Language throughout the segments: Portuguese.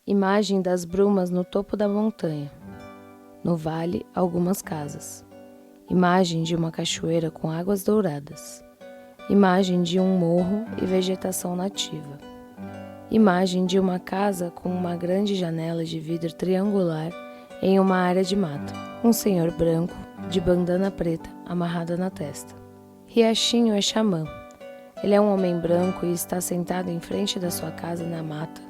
Imagem das brumas no topo da montanha. No vale, algumas casas. Imagem de uma cachoeira com águas douradas. Imagem de um morro e vegetação nativa. Imagem de uma casa com uma grande janela de vidro triangular em uma área de mata. Um senhor branco, de bandana preta, amarrada na testa. Riachinho é xamã. Ele é um homem branco e está sentado em frente da sua casa na mata,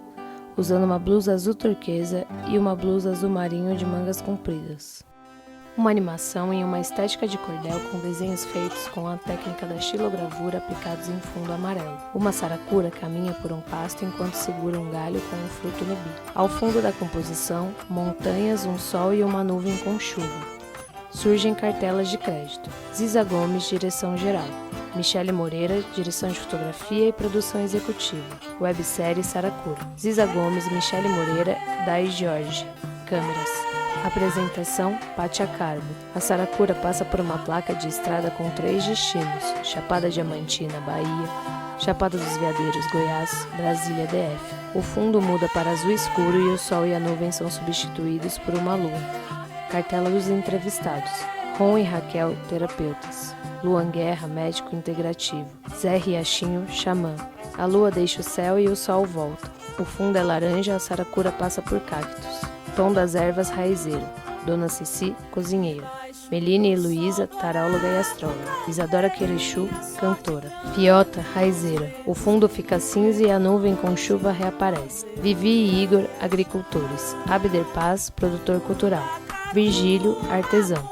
usando uma blusa azul turquesa e uma blusa azul marinho de mangas compridas. Uma animação em uma estética de cordel com desenhos feitos com a técnica da xilogravura aplicados em fundo amarelo. Uma saracura caminha por um pasto enquanto segura um galho com um fruto no bico. Ao fundo da composição, montanhas, um sol e uma nuvem com chuva. Surgem cartelas de crédito. Ziza Gomes, direção geral. Michele Moreira, direção de fotografia e produção executiva. Websérie Saracura. Ziza Gomes, Michele Moreira, Dai Jorge. Câmeras. Apresentação, Pátia Carbo. A Saracura passa por uma placa de estrada com 3 destinos: Chapada Diamantina, Bahia, Chapada dos Veadeiros, Goiás, Brasília, DF. O fundo muda para azul escuro e o sol e a nuvem são substituídos por uma lua. Cartela dos entrevistados: Ron e Raquel, terapeutas. Luan Guerra, médico integrativo. Zé Riachinho, xamã. A lua deixa o céu e o sol volta. O fundo é laranja, a Saracura passa por cactos. Tom das ervas, raizeiro. Dona Ceci, cozinheira. Meline e Luísa, taróloga e astróloga. Isadora Querechu, cantora. Piota, raizeira. O fundo fica cinza e a nuvem com chuva reaparece. Vivi e Igor, agricultores. Abder Paz, produtor cultural. Virgílio, artesão.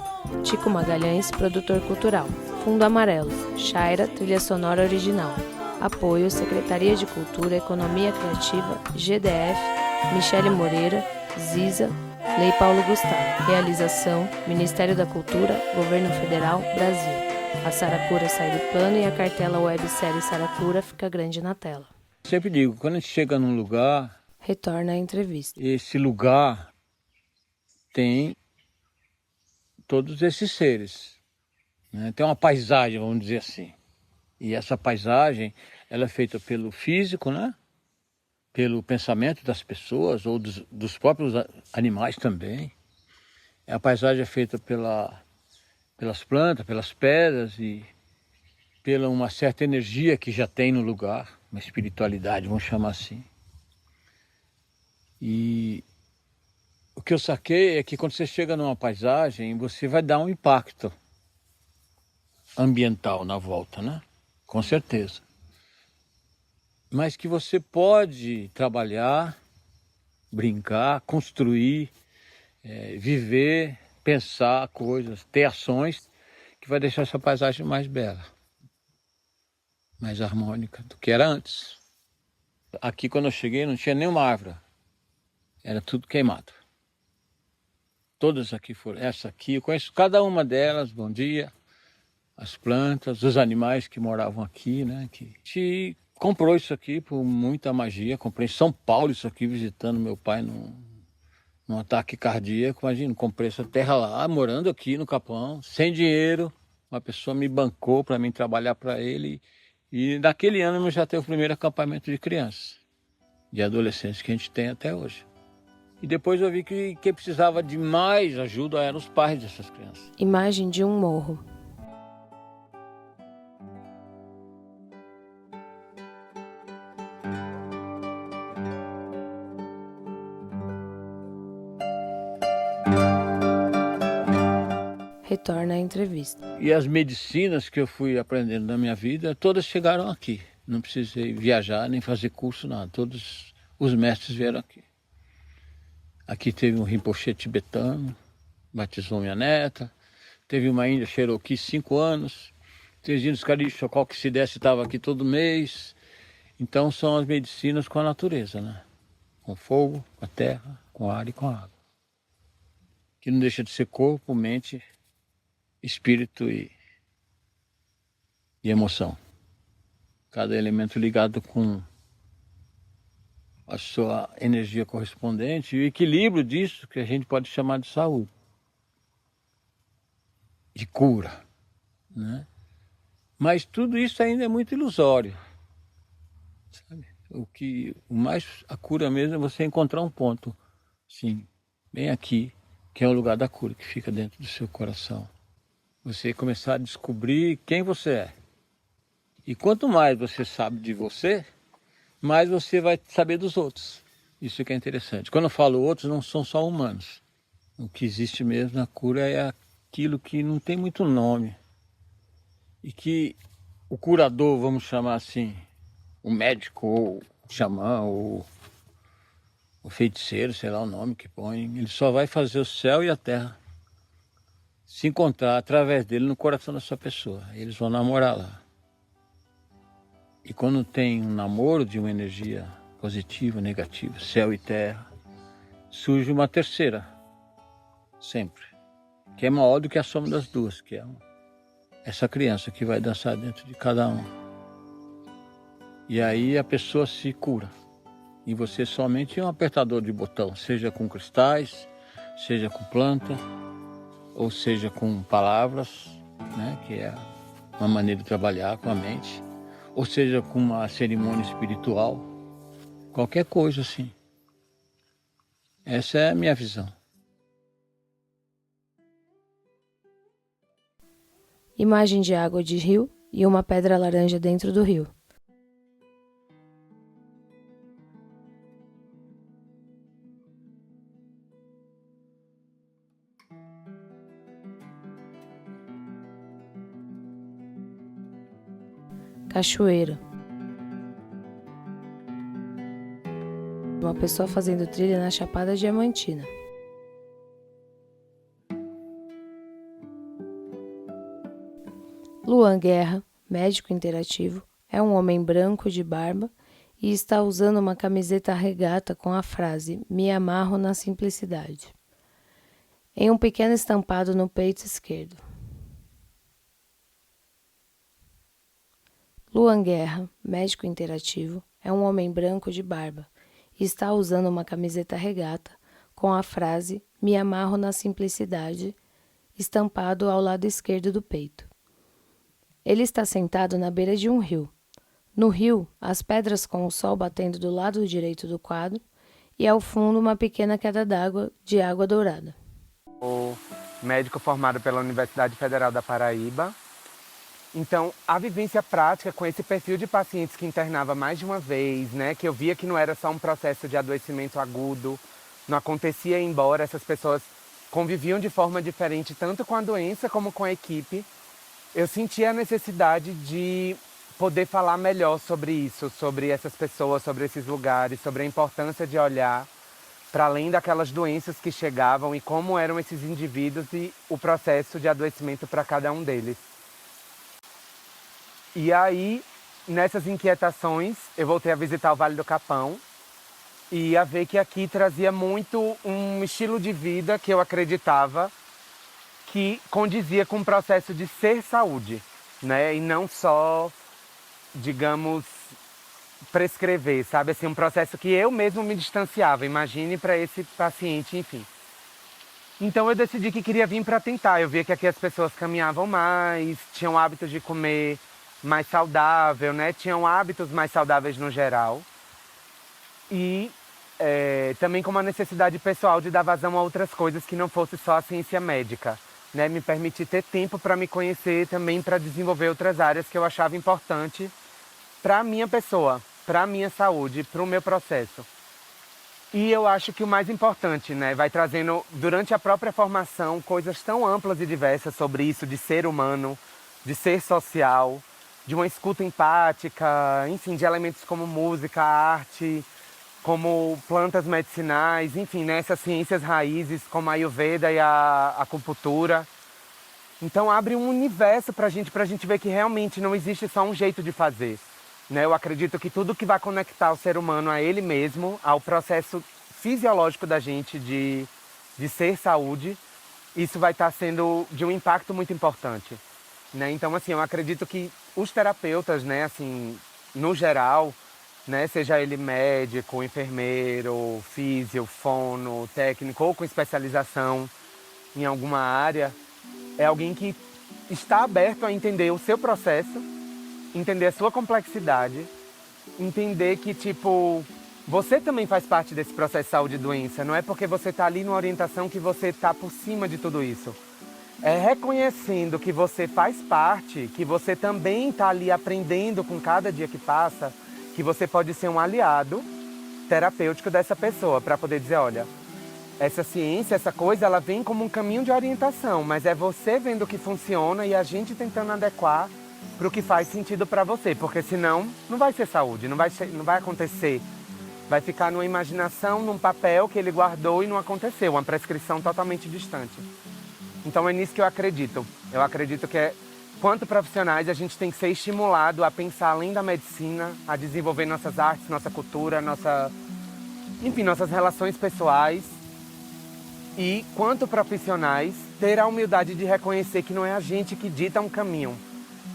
Tico Magalhães, produtor cultural. Fundo amarelo. Shaira, trilha sonora original. Apoio, Secretaria de Cultura, Economia Criativa, GDF, Michele Moreira, Ziza, Lei Paulo Gustavo. Realização, Ministério da Cultura, Governo Federal, Brasil. A Saracura sai do plano e a cartela websérie Saracura fica grande na tela. Sempre digo, quando a gente chega num lugar, Retorna à entrevista. esse lugar tem todos esses seres, né? Tem uma paisagem, vamos dizer assim. E essa paisagem, ela é feita pelo físico, né? Pelo pensamento das pessoas ou dos próprios animais também. A paisagem é feita pelas plantas, pelas pedras e pela uma certa energia que já tem no lugar, uma espiritualidade, vamos chamar assim. E o que eu saquei é que quando você chega numa paisagem, você vai dar um impacto ambiental na volta, né? Com certeza. Mas que você pode trabalhar, brincar, construir, viver, pensar coisas, ter ações que vai deixar essa paisagem mais bela, mais harmônica do que era antes. Aqui quando eu cheguei não tinha nenhuma árvore, era tudo queimado. Todas aqui foram, essa aqui, eu conheço cada uma delas, bom dia, as plantas, os animais que moravam aqui, né? Que comprou isso aqui por muita magia. Comprei em São Paulo isso aqui, visitando meu pai num ataque cardíaco. Imagina, comprei essa terra lá, morando aqui no Capão, sem dinheiro. Uma pessoa me bancou para mim trabalhar para ele. E naquele ano eu já tenho o primeiro acampamento de crianças, de adolescentes que a gente tem até hoje. E depois eu vi que quem precisava de mais ajuda eram os pais dessas crianças. Imagem de um morro. Retorna à entrevista. E as medicinas que eu fui aprendendo na minha vida, todas chegaram aqui. Não precisei viajar, nem fazer curso, nada. Todos os mestres vieram aqui. Aqui teve um Rinpoche tibetano, batizou minha neta. Teve uma índia Cherokee, 5 anos. Teve índios Caricocó que se desse estava aqui todo mês. Então são as medicinas com a natureza, né? Com fogo, com a terra, com ar e com a água. Que não deixa de ser corpo, mente, espírito e emoção. Cada elemento ligado com a sua energia correspondente e o equilíbrio disso que a gente pode chamar de saúde, de cura, né? Mas tudo isso ainda é muito ilusório, sabe? A cura mesmo é você encontrar um ponto, sim, bem aqui, que é o lugar da cura, que fica dentro do seu coração. Você começar a descobrir quem você é. E quanto mais você sabe de você, mais você vai saber dos outros. Isso que é interessante. Quando eu falo outros, não são só humanos. O que existe mesmo na cura é aquilo que não tem muito nome. E que o curador, vamos chamar assim, o médico, ou o xamã, ou o feiticeiro, sei lá o nome que põe, ele só vai fazer o céu e a terra se encontrar através dele no coração dessa pessoa. Eles vão namorar lá. E quando tem um namoro de uma energia positiva, negativa, céu e terra, surge uma terceira, sempre, que é maior do que a soma das duas, que é essa criança que vai dançar dentro de cada um. E aí a pessoa se cura. E você somente é um apertador de botão, seja com cristais, seja com planta, ou seja com palavras, né, que é uma maneira de trabalhar com a mente, ou seja com uma cerimônia espiritual, qualquer coisa assim. Essa é a minha visão. Imagem de água de rio e uma pedra laranja dentro do rio. Cachoeira. Uma pessoa fazendo trilha na Chapada Diamantina. Luan Guerra, médico interativo, é um homem branco de barba e está usando uma camiseta regata com a frase "Me amarro na simplicidade" em um pequeno estampado no peito esquerdo. Luan Guerra, médico interativo, é um homem branco de barba e está usando uma camiseta regata com a frase "Me amarro na simplicidade" estampado ao lado esquerdo do peito. Ele está sentado na beira de um rio. No rio, as pedras com o sol batendo do lado direito do quadro e ao fundo uma pequena queda d'água de água dourada. Sou médico formado pela Universidade Federal da Paraíba. Então, a vivência prática com esse perfil de pacientes que internava mais de uma vez, né, que eu via que não era só um processo de adoecimento agudo, não acontecia ir embora, essas pessoas conviviam de forma diferente tanto com a doença como com a equipe. Eu senti a necessidade de poder falar melhor sobre isso, sobre essas pessoas, sobre esses lugares, sobre a importância de olhar para além daquelas doenças que chegavam e como eram esses indivíduos e o processo de adoecimento para cada um deles. E aí, nessas inquietações, eu voltei a visitar o Vale do Capão e a ver que aqui trazia muito um estilo de vida que eu acreditava que condizia com o processo de ser saúde, né? E não só, digamos, prescrever, sabe? Assim, um processo que eu mesmo me distanciava, imagine para esse paciente, enfim. Então eu decidi que queria vir para tentar. Eu via que aqui as pessoas caminhavam mais, tinham hábitos de comer mais saudável, né? Tinham hábitos mais saudáveis no geral. E também com uma necessidade pessoal de dar vazão a outras coisas que não fosse só a ciência médica, né? Me permitir ter tempo para me conhecer, também para desenvolver outras áreas que eu achava importante para a minha pessoa, para a minha saúde, para o meu processo. E eu acho que o mais importante, né, vai trazendo durante a própria formação coisas tão amplas e diversas sobre isso de ser humano, de ser social, de uma escuta empática, enfim, de elementos como música, arte, como plantas medicinais, enfim, né, essas ciências raízes como a Ayurveda e a acupuntura. Então abre um universo para a gente ver que realmente não existe só um jeito de fazer. Né? Eu acredito que tudo que vai conectar o ser humano a ele mesmo, ao processo fisiológico da gente de ser saúde, isso vai estar sendo de um impacto muito importante. Né? Então, assim, eu acredito que os terapeutas, né, assim, no geral, né, seja ele médico, enfermeiro, físio, fono, técnico ou com especialização em alguma área, é alguém que está aberto a entender o seu processo, entender a sua complexidade entender que, tipo, você também faz parte desse processo de saúde e doença. Não é porque você tá ali numa orientação que você tá por cima de tudo isso. É reconhecendo que você faz parte, que você também está ali aprendendo com cada dia que passa, que você pode ser um aliado terapêutico dessa pessoa, para poder dizer, olha, essa ciência, essa coisa, ela vem como um caminho de orientação, mas é você vendo o que funciona e a gente tentando adequar para o que faz sentido para você, porque senão não vai ser saúde, não vai acontecer. Vai ficar numa imaginação, num papel que ele guardou e não aconteceu, uma prescrição totalmente distante. Então é nisso que eu acredito. Eu acredito que, quanto profissionais, a gente tem que ser estimulado a pensar além da medicina, a desenvolver nossas artes, nossa cultura, nossas relações pessoais. E, quanto profissionais, ter a humildade de reconhecer que não é a gente que dita um caminho,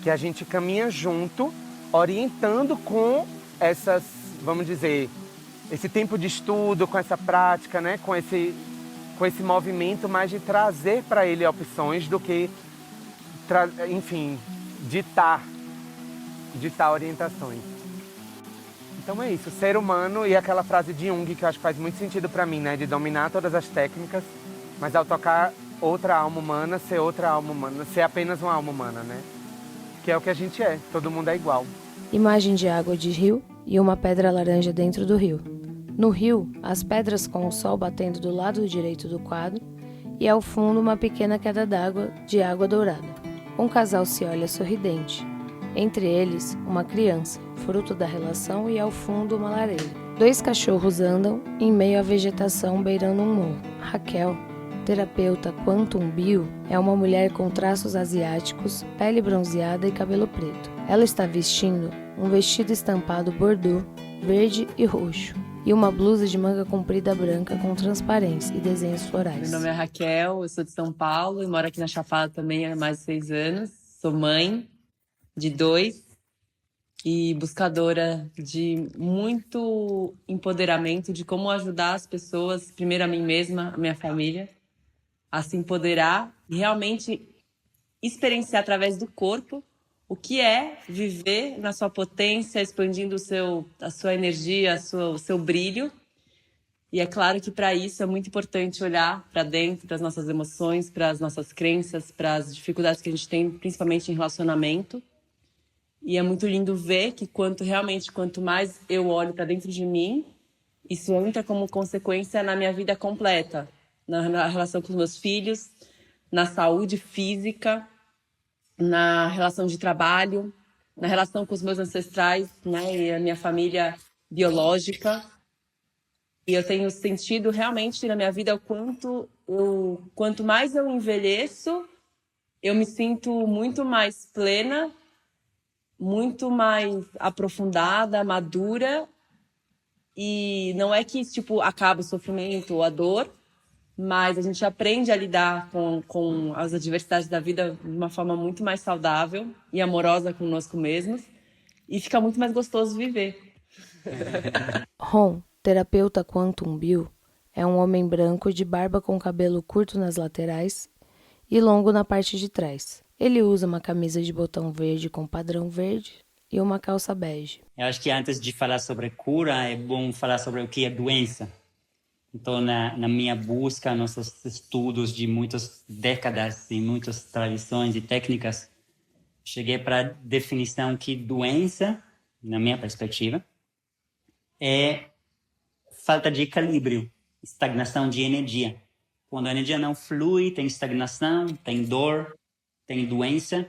que a gente caminha junto, orientando com essas, vamos dizer, esse tempo de estudo, com essa prática, né, com esse movimento mais de trazer para ele opções do que, enfim, ditar orientações. Então é isso, ser humano e aquela frase de Jung que eu acho que faz muito sentido para mim, né, de dominar todas as técnicas, mas ao tocar outra alma humana, ser outra alma humana, ser apenas uma alma humana, né? Que é o que a gente é, todo mundo é igual. Imagem de água de rio e uma pedra laranja dentro do rio. No rio, as pedras com o sol batendo do lado direito do quadro e ao fundo uma pequena queda d'água de água dourada. Um casal se olha sorridente. Entre eles, uma criança, fruto da relação, e ao fundo uma lareira. 2 cachorros andam em meio à vegetação beirando um morro. Raquel, terapeuta Quantum Bio, é uma mulher com traços asiáticos, pele bronzeada e cabelo preto. Ela está vestindo um vestido estampado bordô, verde e roxo, e uma blusa de manga comprida branca com transparência e desenhos florais. Meu nome é Raquel, eu sou de São Paulo e moro aqui na Chapada também há mais de 6 anos. Sou mãe de 2 e buscadora de muito empoderamento, de como ajudar as pessoas, primeiro a mim mesma, a minha família, a se empoderar e realmente experienciar através do corpo o que é viver na sua potência, expandindo a sua energia, o seu brilho. E é claro que para isso é muito importante olhar para dentro, para as nossas emoções, para as nossas crenças, para as dificuldades que a gente tem, principalmente em relacionamento. E é muito lindo ver que quanto mais eu olho para dentro de mim, isso entra como consequência na minha vida completa, na relação com os meus filhos, na saúde física, na relação de trabalho, na relação com os meus ancestrais, né, e a minha família biológica. E eu tenho sentido realmente na minha vida quanto mais eu envelheço, eu me sinto muito mais plena, muito mais aprofundada, madura. E não é que tipo acaba o sofrimento ou a dor, mas a gente aprende a lidar com as adversidades da vida de uma forma muito mais saudável e amorosa conosco mesmos. E fica muito mais gostoso viver. Ron, terapeuta Quantum Bio, é um homem branco de barba com cabelo curto nas laterais e longo na parte de trás. Ele usa uma camisa de botão verde com padrão verde e uma calça bege. Eu acho que antes de falar sobre cura, é bom falar sobre o que é doença. Então, na minha busca, nossos estudos de muitas décadas e muitas tradições e técnicas, cheguei para a definição que doença, na minha perspectiva, é falta de equilíbrio, estagnação de energia. Quando a energia não flui, tem estagnação, tem dor, tem doença,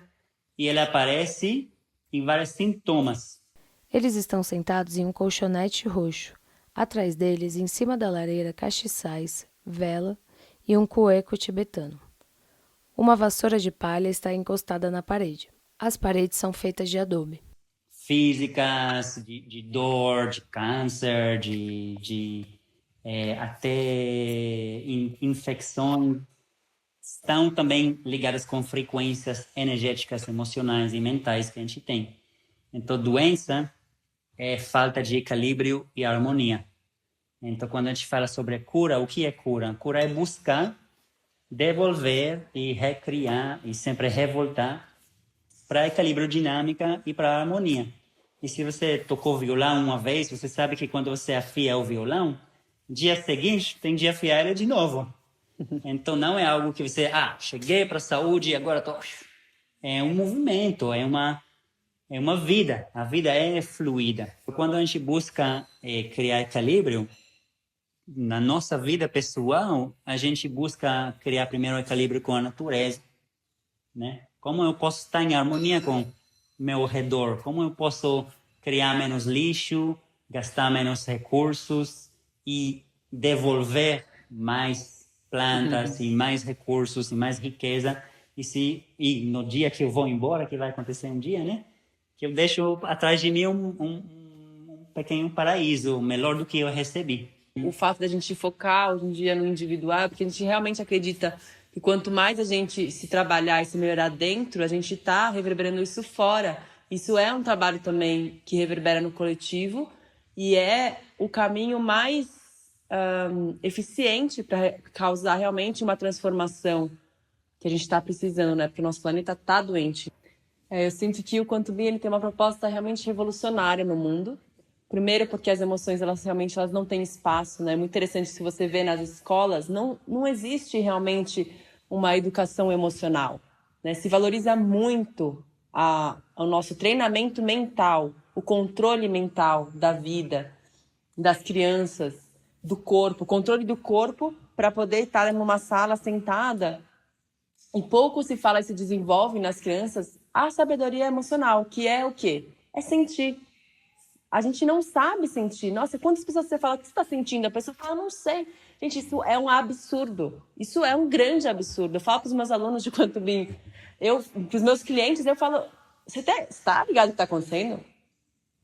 e ela aparece em vários sintomas. Eles estão sentados em um colchonete roxo. Atrás deles, em cima da lareira, castiçais, vela e um cueco tibetano. Uma vassoura de palha está encostada na parede. As paredes são feitas de adobe. Físicas, de dor, de câncer, até infecções, estão também ligadas com frequências energéticas, emocionais e mentais que a gente tem. Então, doença é falta de equilíbrio e harmonia. Então, quando a gente fala sobre a cura, o que é cura? Cura é buscar devolver e recriar e sempre revoltar para equilíbrio dinâmica e para harmonia. E se você tocou violão uma vez, você sabe que quando você afia o violão, dia seguinte tem de afiar ele de novo. Então não é algo que você, cheguei para a saúde e agora tô... É um movimento, é uma vida. A vida é fluida. Quando a gente busca criar equilíbrio, na nossa vida pessoal, a gente busca criar primeiro equilíbrio com a natureza, né? Como eu posso estar em harmonia com meu redor? Como eu posso criar menos lixo, gastar menos recursos e devolver mais plantas e mais recursos e mais riqueza? E no dia que eu vou embora, que vai acontecer um dia, né? Que eu deixo atrás de mim um pequeno paraíso, melhor do que eu recebi. O fato da gente focar hoje em dia no individual é porque a gente realmente acredita que quanto mais a gente se trabalhar e se melhorar dentro, a gente está reverberando isso fora. Isso é um trabalho também que reverbera no coletivo e é o caminho mais eficiente para causar realmente uma transformação que a gente está precisando, né? Porque o nosso planeta está doente. Eu sinto que o Quantum Be ele tem uma proposta realmente revolucionária no mundo. Primeiro porque as emoções elas não têm espaço, né? É muito interessante se você vê nas escolas, não existe realmente uma educação emocional, né? Se valoriza muito o nosso treinamento mental, o controle mental da vida, das crianças, do corpo, o controle do corpo para poder estar numa sala sentada. E pouco se fala e se desenvolve nas crianças a sabedoria emocional, que é o quê? É sentir. A gente não sabe sentir. Nossa, quantas pessoas você fala, o que você está sentindo? A pessoa fala, não sei. Gente, isso é um absurdo. Isso é um grande absurdo. Eu falo para os meus alunos de Quantum Be, para os meus clientes, eu falo, você está ligado o que está acontecendo?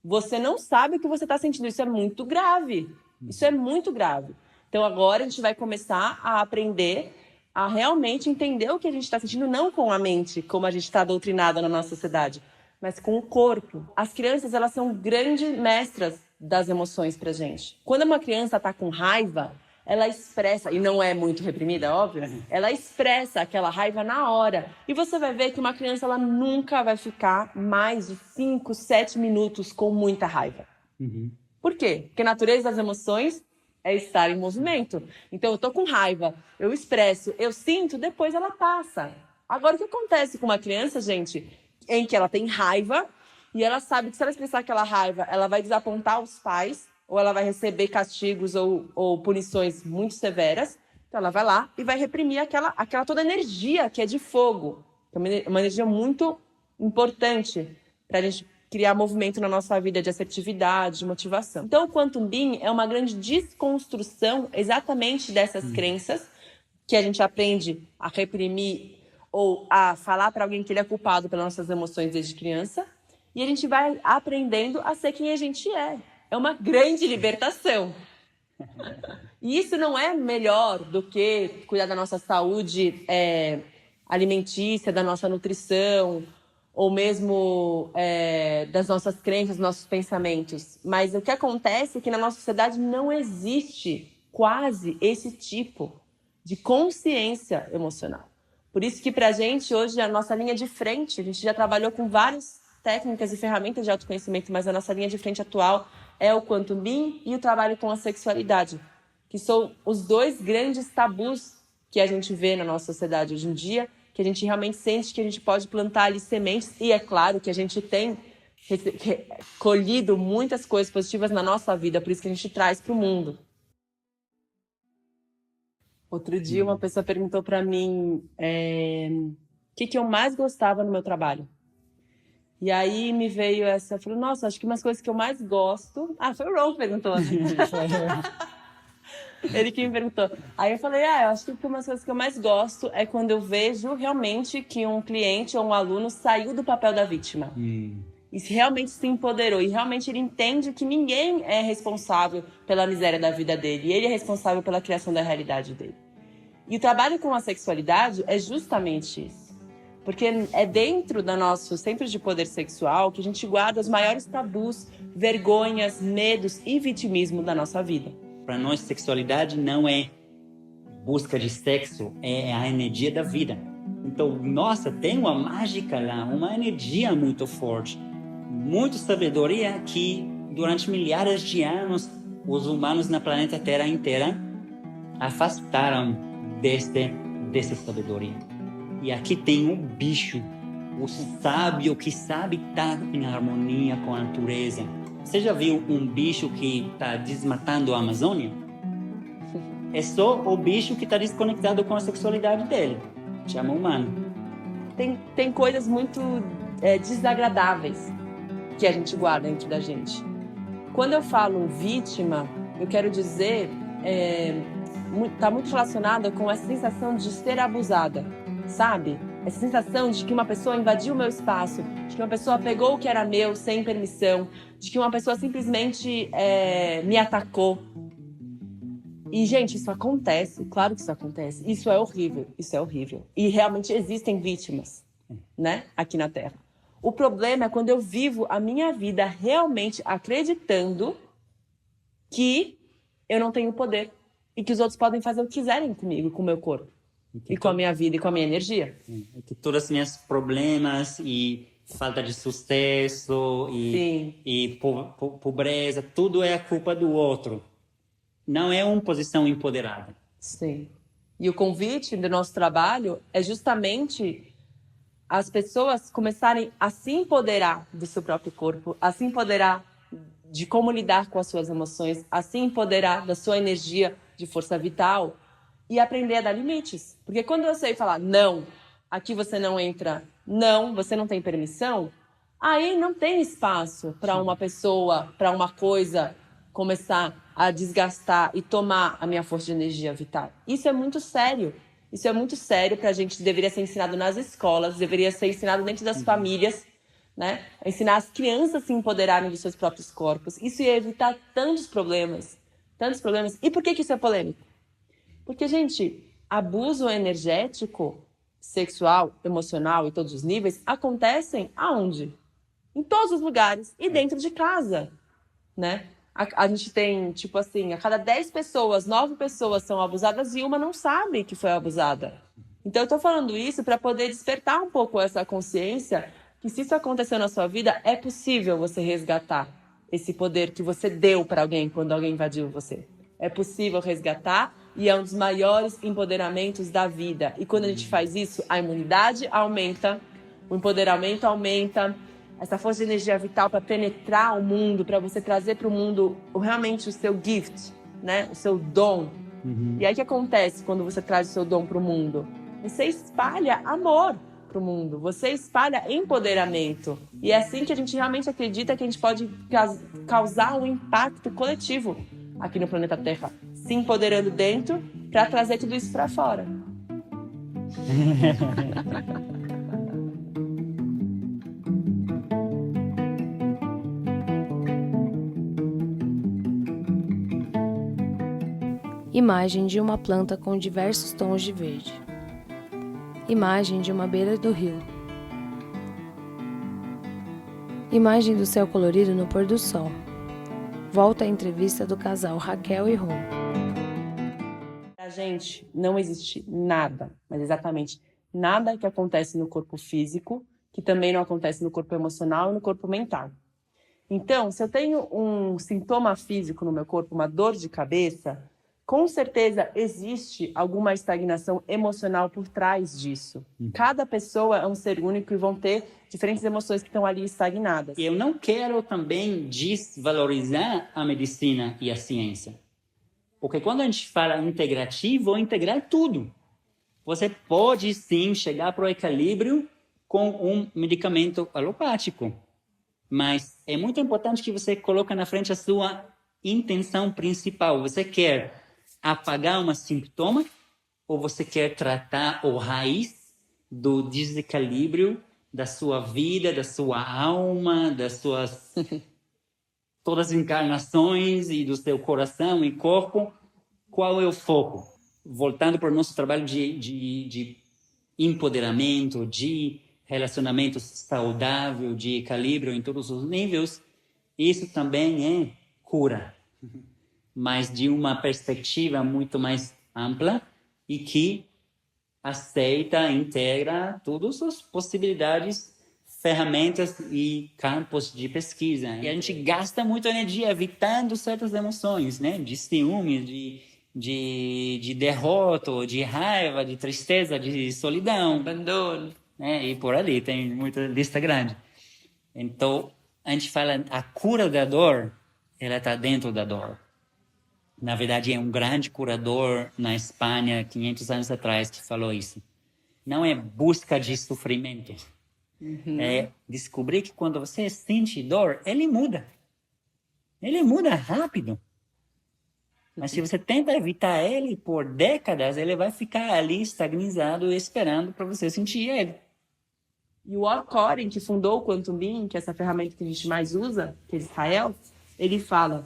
Você não sabe o que você está sentindo. Isso é muito grave. Isso é muito grave. Então, agora a gente vai começar a aprender a realmente entender o que a gente está sentindo, não com a mente, como a gente está doutrinado na nossa sociedade, mas com o corpo. As crianças, elas são grandes mestras das emoções pra gente. Quando uma criança está com raiva, ela expressa, e não é muito reprimida, óbvio, ela expressa aquela raiva na hora. E você vai ver que uma criança, ela nunca vai ficar mais de 5, 7 minutos com muita raiva. Por quê? Porque a natureza das emoções é estar em movimento. Então, eu tô com raiva, eu expresso, eu sinto, depois ela passa. Agora, o que acontece com uma criança, gente, em que ela tem raiva e ela sabe que se ela expressar aquela raiva, ela vai desapontar os pais ou ela vai receber castigos ou punições muito severas. Então, ela vai lá e vai reprimir aquela toda energia que é de fogo. É uma energia muito importante para a gente criar movimento na nossa vida de assertividade, de motivação. Então, o Quantum Be é uma grande desconstrução exatamente dessas crenças que a gente aprende a reprimir ou a falar para alguém que ele é culpado pelas nossas emoções desde criança, e a gente vai aprendendo a ser quem a gente é. É uma grande libertação. E isso não é melhor do que cuidar da nossa saúde alimentícia, da nossa nutrição, ou mesmo das nossas crenças, dos nossos pensamentos. Mas o que acontece é que na nossa sociedade não existe quase esse tipo de consciência emocional. Por isso que pra gente hoje a nossa linha de frente, a gente já trabalhou com várias técnicas e ferramentas de autoconhecimento, mas a nossa linha de frente atual é o Quantum Be e o trabalho com a sexualidade, que são os dois grandes tabus que a gente vê na nossa sociedade hoje em dia, que a gente realmente sente que a gente pode plantar ali sementes, e é claro que a gente tem colhido muitas coisas positivas na nossa vida, por isso que a gente traz para o mundo. Outro dia uma pessoa perguntou para mim o que eu mais gostava no meu trabalho. E aí me veio essa, eu falei, nossa, acho que umas coisas que eu mais gosto... foi o Ron que perguntou, né? Ele que me perguntou. Aí eu falei, eu acho que uma das coisas que eu mais gosto é quando eu vejo realmente que um cliente ou um aluno saiu do papel da vítima. E realmente se empoderou. E realmente ele entende que ninguém é responsável pela miséria da vida dele. E ele é responsável pela criação da realidade dele. E o trabalho com a sexualidade é justamente isso. Porque é dentro do nosso centro de poder sexual que a gente guarda os maiores tabus, vergonhas, medos e vitimismo da nossa vida. Para nós, sexualidade não é busca de sexo, é a energia da vida. Então, nossa, tem uma mágica lá, uma energia muito forte. muita sabedoria que durante milhares de anos os humanos na planeta Terra inteira afastaram dessa sabedoria. E aqui tem um bicho, o sábio que sabe estar em harmonia com a natureza. Você já viu um bicho que está desmatando a Amazônia? É só o bicho que está desconectado com a sexualidade dele. Chama humano. Tem coisas muito desagradáveis que a gente guarda dentro da gente. Quando eu falo vítima, eu quero dizer, está muito relacionada com essa sensação de ser abusada, sabe? Essa sensação de que uma pessoa invadiu o meu espaço, de que uma pessoa pegou o que era meu sem permissão, de que uma pessoa simplesmente me atacou. E, gente, isso acontece, claro que isso acontece. Isso é horrível. E realmente existem vítimas, né, aqui na Terra. O problema é quando eu vivo a minha vida realmente acreditando que eu não tenho poder e que os outros podem fazer o que quiserem comigo, com o meu corpo, e com a minha vida e com a minha energia. Que todos os meus problemas e falta de sucesso e pobreza, tudo é a culpa do outro. Não é uma posição empoderada. Sim. E o convite do nosso trabalho é justamente as pessoas começarem a se empoderar do seu próprio corpo, a se empoderar de como lidar com as suas emoções, a se empoderar da sua energia de força vital e aprender a dar limites. Porque quando eu sei falar, não, aqui você não entra, não, você não tem permissão, aí não tem espaço para uma pessoa, para uma coisa começar a desgastar e tomar a minha força de energia vital. Isso é muito sério. Isso é muito sério para a gente. Deveria ser ensinado nas escolas, deveria ser ensinado dentro das famílias, né? Ensinar as crianças a se empoderarem dos seus próprios corpos. Isso ia evitar tantos problemas. Tantos problemas. E por que isso é polêmico? Porque, gente, abuso energético, sexual, emocional e todos os níveis acontecem aonde? Em todos os lugares e dentro de casa, né? A gente tem, tipo assim, a cada 10 pessoas, 9 pessoas são abusadas e uma não sabe que foi abusada. Então, eu tô falando isso para poder despertar um pouco essa consciência que se isso aconteceu na sua vida, é possível você resgatar esse poder que você deu para alguém quando alguém invadiu você. É possível resgatar e é um dos maiores empoderamentos da vida. E quando a gente faz isso, a imunidade aumenta, o empoderamento aumenta, essa força de energia vital para penetrar o mundo, para você trazer para o mundo realmente o seu gift, né? O seu dom. E aí o que acontece quando você traz o seu dom para o mundo? Você espalha amor para o mundo, você espalha empoderamento. E é assim que a gente realmente acredita que a gente pode causar um impacto coletivo aqui no planeta Terra, se empoderando dentro para trazer tudo isso para fora. Imagem de uma planta com diversos tons de verde. Imagem de uma beira do rio. Imagem do céu colorido no pôr do sol. Volta à entrevista do casal Raquel e Rom. Pra gente, não existe nada, mas exatamente nada que acontece no corpo físico, que também não acontece no corpo emocional e no corpo mental. Então, se eu tenho um sintoma físico no meu corpo, uma dor de cabeça, com certeza existe alguma estagnação emocional por trás disso. Cada pessoa é um ser único e vão ter diferentes emoções que estão ali estagnadas. Eu não quero também desvalorizar a medicina e a ciência. Porque quando a gente fala integrativo, integrar tudo. Você pode sim chegar para o equilíbrio com um medicamento alopático. Mas é muito importante que você coloque na frente a sua intenção principal. Você quer apagar um sintoma ou você quer tratar a raiz do desequilíbrio da sua vida, da sua alma, das suas todas as encarnações e do seu coração e corpo? Qual é o foco? Voltando para o nosso trabalho de empoderamento, de relacionamento saudável, de equilíbrio em todos os níveis, isso também é cura, mas de uma perspectiva muito mais ampla e que aceita, integra todas as possibilidades ferramentas e campos de pesquisa. E a gente gasta muita energia evitando certas emoções, né? De ciúme, de derrota, de raiva, de tristeza, de solidão, abandono, né? E por ali tem muita lista grande. Então, a gente fala, a cura da dor, ela está dentro da dor. Na verdade, é um grande curador na Espanha, 500 anos atrás, que falou isso. Não é busca de sofrimento. É descobrir que quando você sente dor, ele muda. Ele muda rápido. Mas se você tenta evitar ele por décadas, ele vai ficar ali estagnizado, esperando para você sentir ele. E o Or Coren, que fundou o Quantum Beam, que é essa ferramenta que a gente mais usa, que é de Israel, ele fala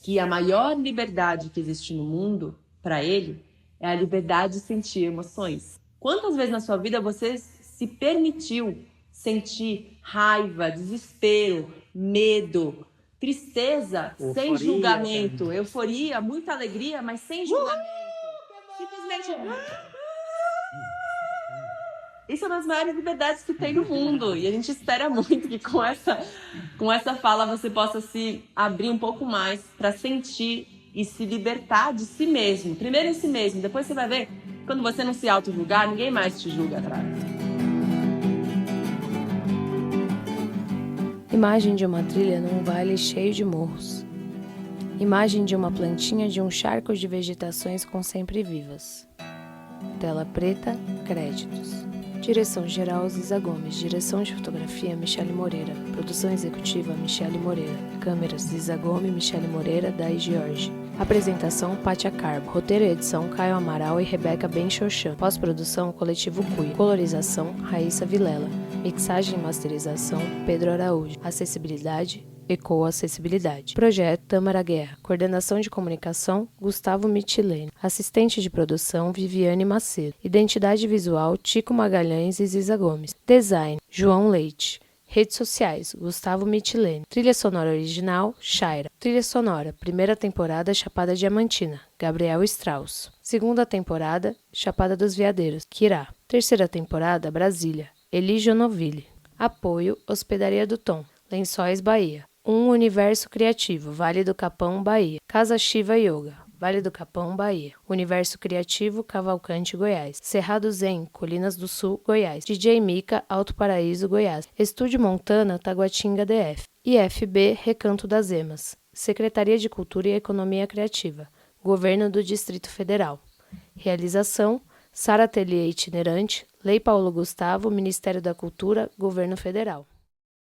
que a maior liberdade que existe no mundo, para ele, é a liberdade de sentir emoções. Quantas vezes na sua vida você se permitiu sentir raiva, desespero, medo, tristeza, Euforia, sem julgamento, euforia, muita alegria, mas sem julgamento? Simplesmente... Isso é uma das maiores liberdades que tem no mundo. E a gente espera muito que com essa fala você possa se abrir um pouco mais para sentir e se libertar de si mesmo. Primeiro em si mesmo, depois você vai ver, quando você não se auto-julgar, ninguém mais te julga atrás. Imagem de uma trilha num vale cheio de morros. Imagem de uma plantinha de um charco de vegetações com sempre vivas. Tela preta, créditos. Direção-geral Ziza Gomes. Direção de fotografia Michele Moreira. Produção executiva Michele Moreira. Câmeras Ziza Gomes, Michele Moreira, Dai George. Apresentação Pátia Carbo. Roteiro e edição Caio Amaral e Rebeca Ben-Chochan. Pós-produção Coletivo Cui. Colorização Raíssa Vilela. Mixagem e masterização Pedro Araújo. Acessibilidade Ecoacessibilidade. Projeto Tâmara Guerra. Coordenação de comunicação Gustavo Mitilene. Assistente de produção Viviane Macedo. Identidade visual Tico Magalhães e Ziza Gomes. Design João Leite. Redes sociais Gustavo Mitilene. Trilha sonora original Shaira. Trilha sonora primeira temporada Chapada Diamantina Gabriel Strauss. Segunda temporada Chapada dos Veadeiros Kirá. Terceira temporada Brasília Eli Jonoville. Apoio Hospedaria do Tom. Lençóis Bahia. Universo Criativo, Vale do Capão, Bahia. Casa Shiva Yoga, Vale do Capão, Bahia. Universo Criativo, Cavalcante, Goiás. Cerrado Zen, Colinas do Sul, Goiás. DJ Mica, Alto Paraíso, Goiás. Estúdio Montana, Taguatinga, DF. IFB, Recanto das Emas. Secretaria de Cultura e Economia Criativa. Governo do Distrito Federal. Realização, Sara Ateliê Itinerante, Lei Paulo Gustavo, Ministério da Cultura, Governo Federal.